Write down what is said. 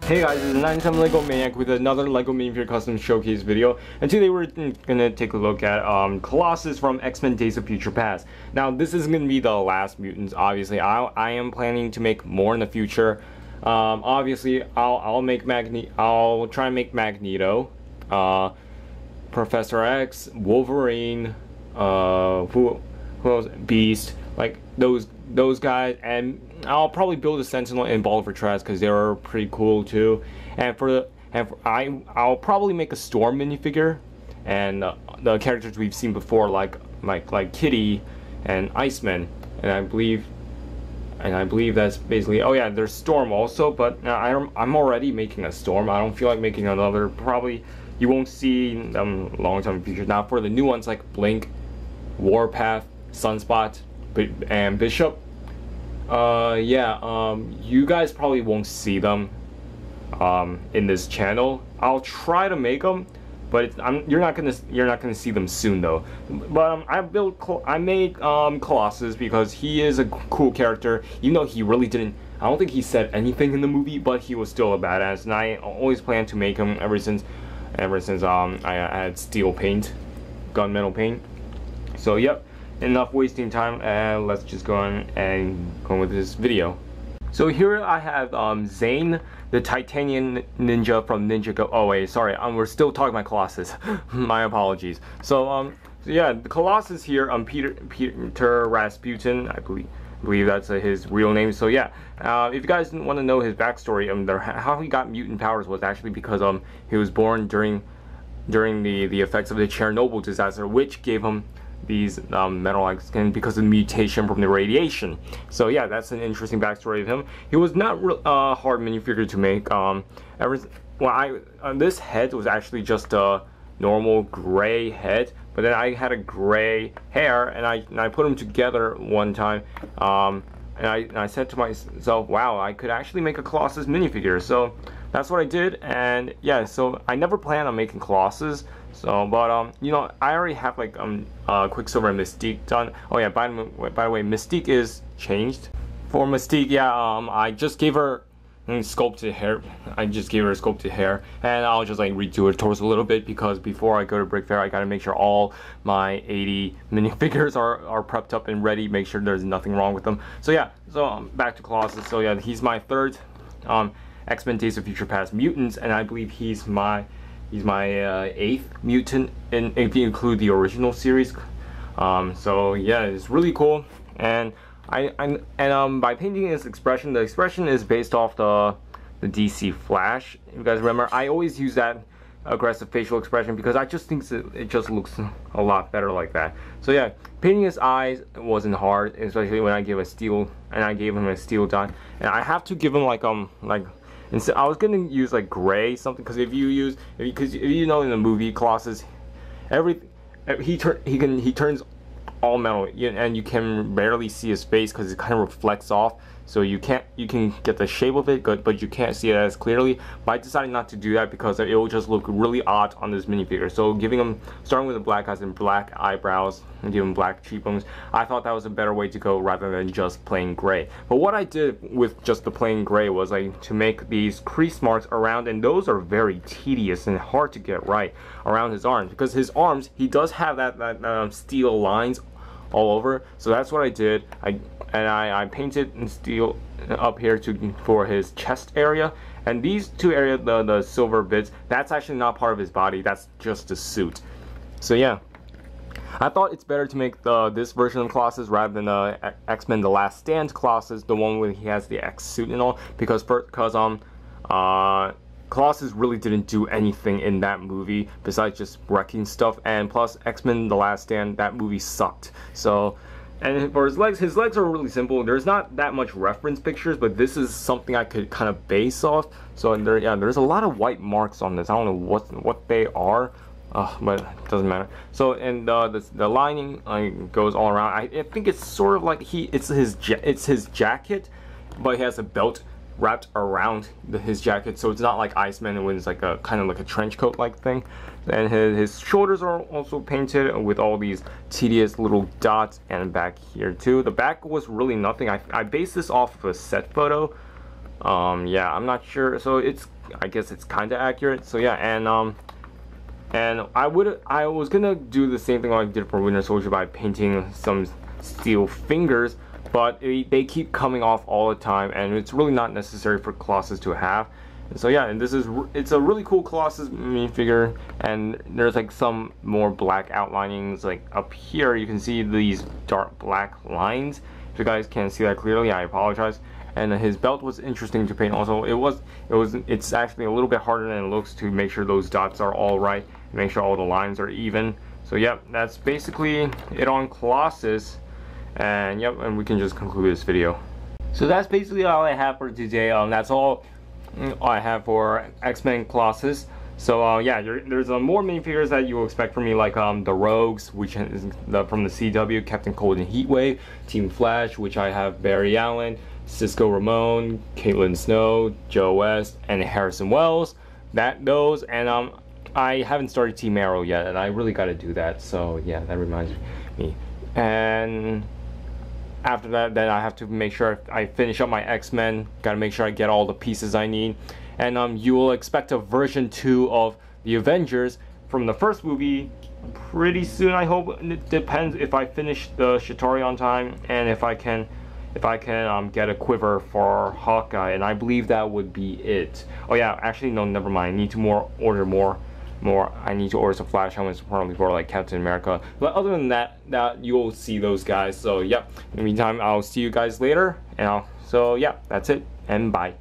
Hey guys, this is 97 Lego Maniac with another Lego Minifigure Custom Showcase video, and today we're gonna take a look at Colossus from X-Men Days of Future Past. Now, this isn't gonna be the last mutants. Obviously, I am planning to make more in the future. Obviously, I'll try and make Magneto, Professor X, Wolverine, who else? Beast, like those guys, and I'll probably build a Sentinel and Ball for Trash because they're pretty cool too. I'll probably make a Storm minifigure, and the characters we've seen before, like Kitty and Iceman, and I believe that's basically. Oh yeah, there's Storm also, but I'm already making a Storm. I don't feel like making another. Probably you won't see them long time in the future. Now for the new ones like Blink, Warpath, Sunspot, and Bishop. You guys probably won't see them in this channel. I'll try to make them, but you're not gonna see them soon though. But I made Colossus because he is a cool character. Even though he really didn't, I don't think he said anything in the movie, but he was still a badass, and I always planned to make him ever since I had steel paint, gunmetal paint. So yep. Enough wasting time, and let's just go on and go with this video. So here I have Zane, the Titanium Ninja from Ninja Go. Oh wait, sorry, we're still talking about Colossus. My apologies. So yeah, the Colossus here, Peter Rasputin, I believe that's his real name. So yeah, if you guys want to know his backstory, how he got mutant powers was actually because he was born during the effects of the Chernobyl disaster, which gave him these metal-like skin because of the mutation from the radiation. So yeah, that's an interesting backstory of him. He was not hard minifigure to make. This head was actually just a normal gray head, but then I had a gray hair, and I put them together one time, and I said to myself, wow, I could actually make a Colossus minifigure. So that's what I did, and yeah, so I never planned on making Colossus. So, but you know, I already have like Quicksilver and Mystique done. Oh yeah, by the way, Mystique is changed. For Mystique, yeah, I just gave her sculpted hair. And I'll just like redo her torso a little bit because before I go to Brick Fair, I gotta make sure all my 80 minifigures are prepped up and ready. Make sure there's nothing wrong with them. So yeah, so back to Colossus. So yeah, he's my third X-Men Days of Future Past mutants, and I believe he's my 8th mutant, if you include the original series. So yeah, it's really cool. And by painting his expression, the expression is based off the DC Flash. If you guys remember, I always use that aggressive facial expression because I just think it just looks a lot better like that. So yeah, painting his eyes wasn't hard, especially when I gave him a steel dot, and I have to give him like and so I was gonna use like gray something, because if you know in the movie Colossus, he turns all metal, and you can barely see his face because it kind of reflects off. So you can get the shape of it, but you can't see it as clearly. But I decided not to do that because it will just look really odd on this minifigure. So starting with the black eyes and black eyebrows and giving black cheekbones, I thought that was a better way to go rather than just plain gray. But what I did with just the plain gray was like to make these crease marks around, and those are very tedious and hard to get right around his arms, because his arms, he does have that steel lines all over. So that's what I did. I painted in steel up here for his chest area, and these two areas, the silver bits, that's actually not part of his body, that's just a suit. So yeah, I thought it's better to make this version of Colossus rather than X-Men The Last Stand Colossus, the one where he has the X suit and all, because Colossus really didn't do anything in that movie besides just wrecking stuff, and plus X-Men The Last Stand, that movie sucked. So, and for his legs are really simple. There's not that much reference pictures, but this is something I could kind of base off. So there's a lot of white marks on this. I don't know what they are, but it doesn't matter. So, and the lining goes all around. I think it's sort of like it's his jacket, but he has a belt wrapped around his jacket, so it's not like Iceman when it's like a kind of like a trench coat like thing. And his shoulders are also painted with all these tedious little dots, and back here too. The back was really nothing. I based this off of a set photo Yeah, I'm not sure. So I guess it's kind of accurate. So yeah, and I was gonna do the same thing like I did for Winter Soldier by painting some steel fingers, but they keep coming off all the time, and it's really not necessary for Colossus to have. And so yeah, and it's a really cool Colossus minifigure, and there's like some more black outlinings. Like up here, you can see these dark black lines. If you guys can't see that clearly, I apologize. And his belt was interesting to paint. Also, it's actually a little bit harder than it looks to make sure those dots are all right, make sure all the lines are even. So yep, that's basically it on Colossus. And yep, and we can just conclude this video. So that's basically all I have for today. That's all I have for X-Men Colossus. So yeah, there's more minifigures that you will expect from me, like the Rogues, which is from the CW, Captain Cold and Heatwave, Team Flash, which I have Barry Allen, Cisco Ramon, Caitlin Snow, Joe West, and Harrison Wells. Those, and I haven't started Team Arrow yet, and I really got to do that. So yeah, that reminds me. And after that, then I have to make sure I finish up my X-Men. Got to make sure I get all the pieces I need. And you will expect a version 2 of the Avengers from the first movie pretty soon, I hope. It depends if I finish the Chitauri on time, and if I can get a quiver for Hawkeye, and I believe that would be it. Oh yeah, actually no, never mind. I need to order more. I need to order some Flash helmets probably for like Captain America. But other than that, you'll see those guys. So yep. In the meantime, I'll see you guys later. And so yeah, that's it. And bye.